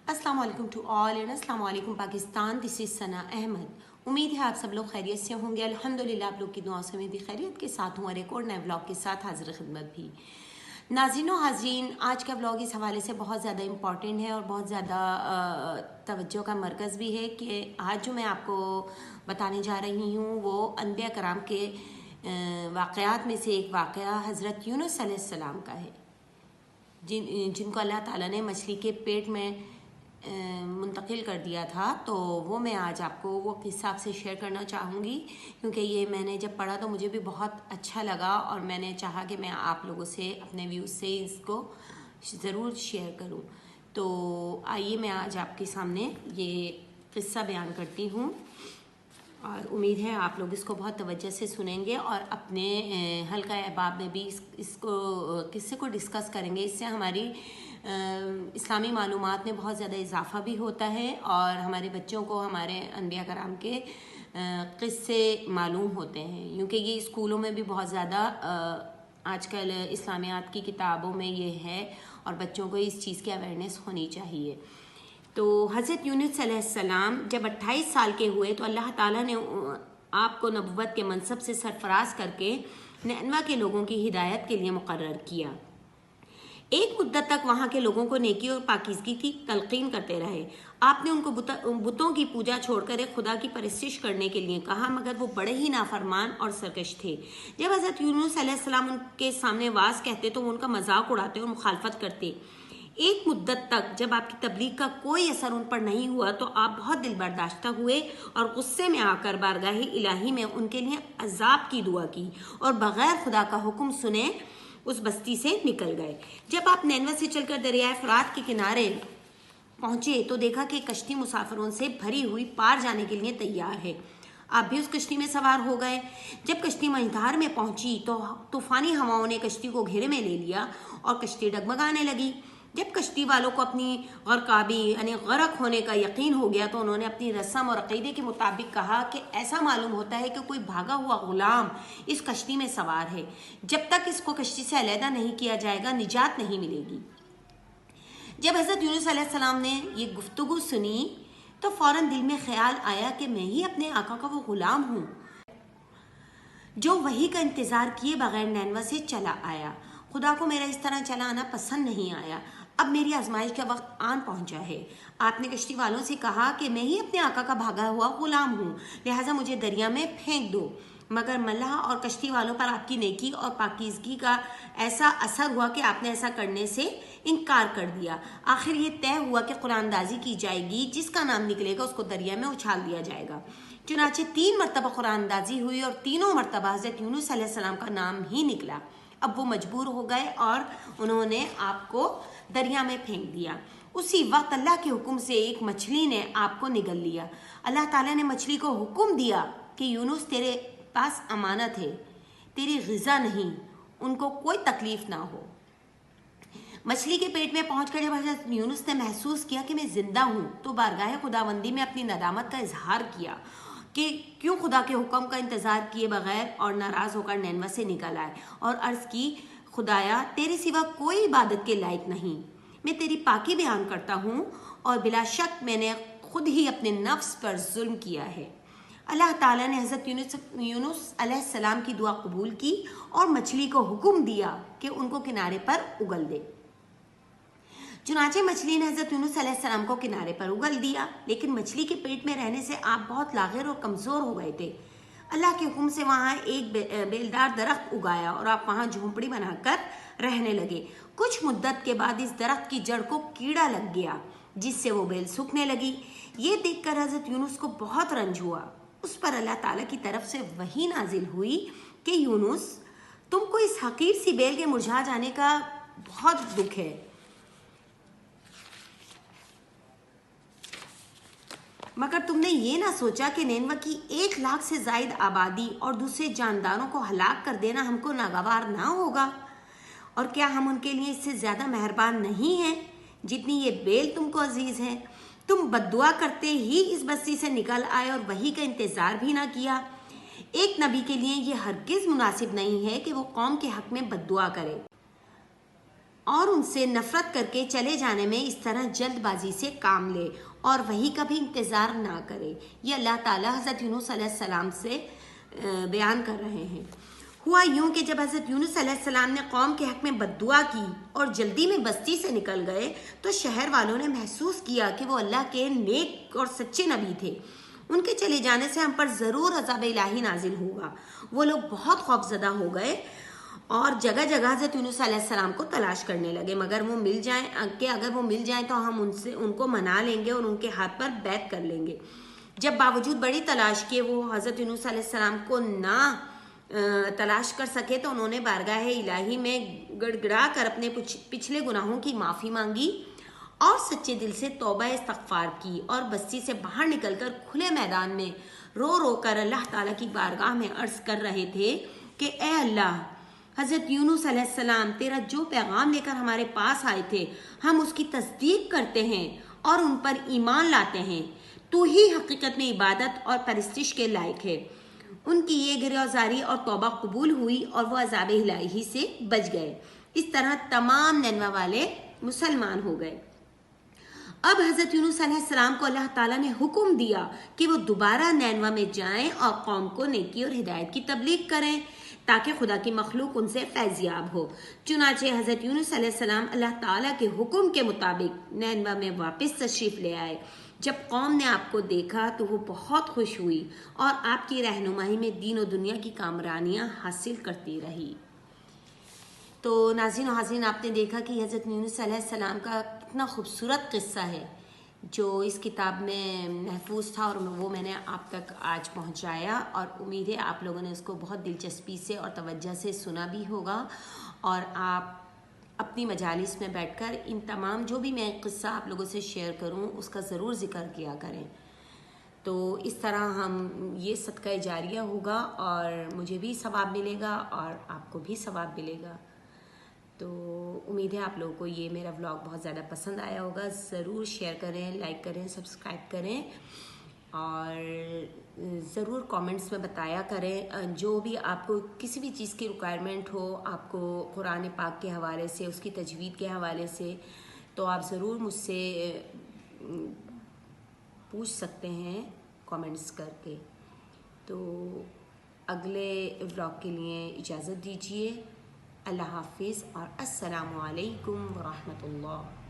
अस्सलाम वालेकुम to all and अस्सलाम वालेकुम पाकिस्तान। दिस इज़ सना अहमद। उम्मीद है आप सब लोग खैरियत से होंगे। अल्हम्दुलिल्लाह आप लोग की दुआओं से मैं भी खैरियत के साथ हूँ और एक और नए व्लॉग के साथ हाजिर खिदमत भी। नाज़रीन व हाज़रीन, आज का व्लॉग इस हवाले से बहुत ज़्यादा इम्पॉर्टेंट है और बहुत ज़्यादा तवज्जो का मरकज़ भी है कि आज जो मैं आपको बताने जा रही हूँ वो अम्बिया कराम के वाक़यात में से एक वाक़या हज़रत यूनुस अलैहिस्सलाम का है, जिनको अल्लाह ताला ने मछली के पेट में मुंतकिल कर दिया था। तो वो मैं आज आपको वो किस्सा आपसे शेयर करना चाहूँगी, क्योंकि ये मैंने जब पढ़ा तो मुझे भी बहुत अच्छा लगा और मैंने चाहा कि मैं आप लोगों से अपने व्यूज़ से इसको ज़रूर शेयर करूँ। तो आइए मैं आज आपके सामने ये किस्सा बयान करती हूँ और उम्मीद है आप लोग इसको बहुत तवज्जो से सुनेंगे और अपने हल्का अहबाब में भी इसको किस्से को डिस्कस करेंगे। इससे हमारी इस्लामी मालूमात में बहुत ज़्यादा इजाफ़ा भी होता है और हमारे बच्चों को हमारे अम्बिया कराम के किस्से मालूम होते हैं, क्योंकि ये स्कूलों में भी बहुत ज़्यादा आजकल इस्लामियात की किताबों में ये है और बच्चों को इस चीज़ की अवेयरनेस होनी चाहिए। तो हज़रत यूनुस अलैहिस्सलाम जब 28 साल के हुए तो अल्लाह ताला ने आपको नबुव्वत के मनसब से सरफराज करके निनवा के लोगों की हिदायत के लिए मुकर्रर किया। एक मुद्दत तक वहाँ के लोगों को नेकी और पाकीज़गी की तलकीन करते रहे। आपने उनको बुतों की पूजा छोड़कर एक खुदा की परस्तिश करने के लिए कहा, मगर वो बड़े ही नाफरमान और सरकश थे। जब हज़रत यूनुस अलैहिस्सलाम उनके सामने वाज कहते तो वो उनका मजाक उड़ाते और मुखालफत करते। एक मुद्दत तक जब आपकी तबलीग का कोई असर उन पर नहीं हुआ तो आप बहुत दिल बर्दाश्ता हुए और गुस्से में आकर बारगाही इलाही में उनके लिए अजाब की दुआ की और बगैर खुदा का हुक्म सुने उस बस्ती से निकल गए। जब आप नैनवा से चलकर दरियाए फरात के किनारे पहुंचे तो देखा कि कश्ती मुसाफिरों से भरी हुई पार जाने के लिए तैयार है। आप भी उस कश्ती में सवार हो गए। जब कश्ती मझधार में पहुंची तो तूफानी हवाओं ने कश्ती को घेरे में ले लिया और कश्ती डगमगाने लगी। जब कश्ती वालों को अपनी गरकाबी यानी गरक होने का यकीन हो गया तो उन्होंने अपनी रस्म और अकीदे के मुताबिक कहा कि ऐसा मालूम होता है कि कोई भागा हुआ गुलाम इस कश्ती में सवार है। जब तक इसको कश्ती से अलहदा नहीं किया जाएगा निजात नहीं मिलेगी। जब हज़रत यूनुस अलैहिस्सलाम ने ये गुफ्तगू सुनी तो फ़ौरन दिल में ख्याल आया कि मैं ही अपने आका का वो गुलाम हूँ जो वही का इंतज़ार किए बगैर नैनवा से चला आया। खुदा को मेरा इस तरह चला आना पसंद नहीं आया। अब मेरी आजमाइश का वक्त आन पहुंचा है। आपने कश्ती वालों से कहा कि मैं ही अपने आका का भागा हुआ गुलाम हूँ, लिहाजा मुझे दरिया में फेंक दो। मगर मल्लाह और कश्ती वालों पर आपकी नेकी और पाकीज़गी का ऐसा असर हुआ कि आपने ऐसा करने से इनकार कर दिया। आखिर ये तय हुआ कि कुरानदाजी की जाएगी, जिसका नाम निकलेगा उसको दरिया में उछाल दिया जाएगा। चुनाचे 3 मरतबा कुरानदाजी हुई और तीनों मरतबा हज़रत यूनुस अलैहिस्सलाम का नाम ही निकला। अब वो मजबूर हो गए और उन्होंने आपको दरिया में फेंक दिया। उसी वक्त अल्लाह के हुक्म से एक मछली ने आपको निगल लिया। अल्लाह ताला ने मछली को हुक्म दिया कि यूनुस तेरे पास अमानत है, तेरी ग़िज़ा नहीं, उनको कोई तकलीफ ना हो। मछली के पेट में पहुंचकर जब हज़रत यूनुस ने महसूस किया कि मैं ज़िंदा हूँ तो बारगाह खुदावंदी में अपनी नदामत का इजहार किया कि क्यों खुदा के हुक्म का इंतज़ार किए बगैर और नाराज़ होकर नैनवा से निकल आए और अर्ज़ की, खुदाया तेरे सिवा कोई इबादत के लायक नहीं, मैं तेरी पाकी बयान करता हूँ और बिला शक मैंने खुद ही अपने नफ्स पर जुल्म किया है। अल्लाह ताला ने हज़रत यूनुस अलैहिस्सलाम की दुआ कबूल की और मछली को हुक्म दिया कि उनको किनारे पर उगल दे। चुनाचे मछली ने हज़रत यूनुस अलैहिस्सलाम को किनारे पर उगल दिया, लेकिन मछली के पेट में रहने से आप बहुत लाग़िर और कमज़ोर हो गए थे। अल्लाह के हुक्म से वहाँ एक बेलदार दरख्त उगाया और आप वहाँ झोंपड़ी बनाकर रहने लगे। कुछ मुद्दत के बाद इस दरख्त की जड़ को कीड़ा लग गया, जिससे वो बेल सूखने लगी। ये देखकर हज़रत यूनुस को बहुत रंज हुआ। उस पर अल्लाह ताला की तरफ से वही नाजिल हुई कि यूनुस, तुमको इस हकीर सी बेल के मुरझा जाने का बहुत दुख है, मगर तुमने ये ना सोचा कि नैनवा की 1 लाख से ज़ायद आबादी और दूसरे जानदारों को हलाक कर देना हमको नागवार ना होगा। और क्या हम उनके लिए इससे ज़्यादा मेहरबान नहीं हैं जितनी ये बेल तुमको अजीज़ है। तुम बद्दुआ करते ही इस बस्ती से निकल आए और वही का इंतज़ार भी ना किया। एक नबी के लिए ये हरगिज़ मुनासिब नहीं है कि वो कौम के हक़ में बद्दुआ करे। اور ان سے نفرت کر کے چلے جانے میں اس طرح جلد بازی سے کام لے اور وہی کا بھی انتظار نہ کرے. یہ اللہ تعالیٰ حضرت یونس علیہ السلام سے بیان کر رہے ہیں. ہوا یوں کہ جب حضرت یونس علیہ السلام نے قوم کے حق میں بد دعا کی اور جلدی میں بستی سے نکل گئے تو شہر والوں نے محسوس کیا کہ وہ اللہ کے نیک اور سچے نبی تھے. ان کے چلے جانے سے ہم پر ضرور عذاب الہی نازل ہوگا. وہ لوگ بہت خوف زدہ ہو گئے اور جگہ جگہ حضرت یونس علیہ السلام کو تلاش کرنے لگے مگر وہ مل جائیں کہ اگر وہ مل جائیں تو ہم ان کو منا لیں گے اور ان کے ہاتھ پر بیعت کر لیں گے. جب باوجود بڑی تلاش کیے وہ حضرت یونس علیہ السلام کو نہ تلاش کر سکے تو انہوں نے بارگاہ الہی میں گڑ گڑا کر اپنے پچھلے گناہوں کی معافی مانگی اور سچے دل سے توبہ استغفار کی اور بستی سے باہر نکل کر کھلے میدان میں رو رو کر اللہ تعالیٰ کی بارگاہ میں عرض کر رہے تھے کہ اے اللہ، حضرت یونس علیہ السلام تیرا جو پیغام لے کر ہمارے پاس آئے تھے ہم اس کی تصدیق کرتے ہیں اور ان پر ایمان لاتے ہیں. تو ہی حقیقت میں عبادت اور پرستش کے لائق ہے. ان کی یہ گریزاری اور توبہ قبول ہوئی اور وہ عذاب الہی سے بچ گئے. اس طرح تمام نینوا والے مسلمان ہو گئے. اب حضرت یونس علیہ السلام کو اللہ تعالیٰ نے حکم دیا کہ وہ دوبارہ نینوا میں جائیں اور قوم کو نیکی اور ہدایت کی تبلیغ کریں تاکہ خدا کی مخلوق ان سے فیضیاب ہو. چنانچہ حضرت یونس علیہ السلام اللہ تعالیٰ کے حکم کے مطابق نینوا میں واپس تشریف لے آئے. جب قوم نے آپ کو دیکھا تو وہ بہت خوش ہوئی اور آپ کی رہنمائی میں دین و دنیا کی کامرانیاں حاصل کرتی رہی. تو ناظرین و حاضرین، آپ نے دیکھا کہ حضرت یونس علیہ السلام کا کتنا خوبصورت قصہ ہے جو اس کتاب میں محفوظ تھا اور وہ میں نے آپ تک آج پہنچایا اور امید ہے آپ لوگوں نے اس کو بہت دلچسپی سے اور توجہ سے سنا بھی ہوگا اور آپ اپنی مجالس میں بیٹھ کر ان تمام جو بھی میں قصہ آپ لوگوں سے شیئر کروں اس کا ضرور ذکر کیا کریں. تو اس طرح ہم یہ صدقہ جاریہ ہوگا اور مجھے بھی ثواب ملے گا اور آپ کو بھی ثواب ملے گا. تو امید ہے آپ لوگوں کو یہ میرا ولاگ بہت زیادہ پسند آیا ہوگا. ضرور شیئر کریں، لائک کریں، سبسکرائب کریں اور ضرور کامنٹس میں بتایا کریں جو بھی آپ کو کسی بھی چیز کی ریکوائرمنٹ ہو آپ کو قرآن پاک کے حوالے سے، اس کی تجوید کے حوالے سے، تو آپ ضرور مجھ سے پوچھ سکتے ہیں کامنٹس کر کے. تو اگلے ولاگ کے لیے اجازت دیجیے. اللہ حافظ اور السلام علیکم ورحمۃ اللہ.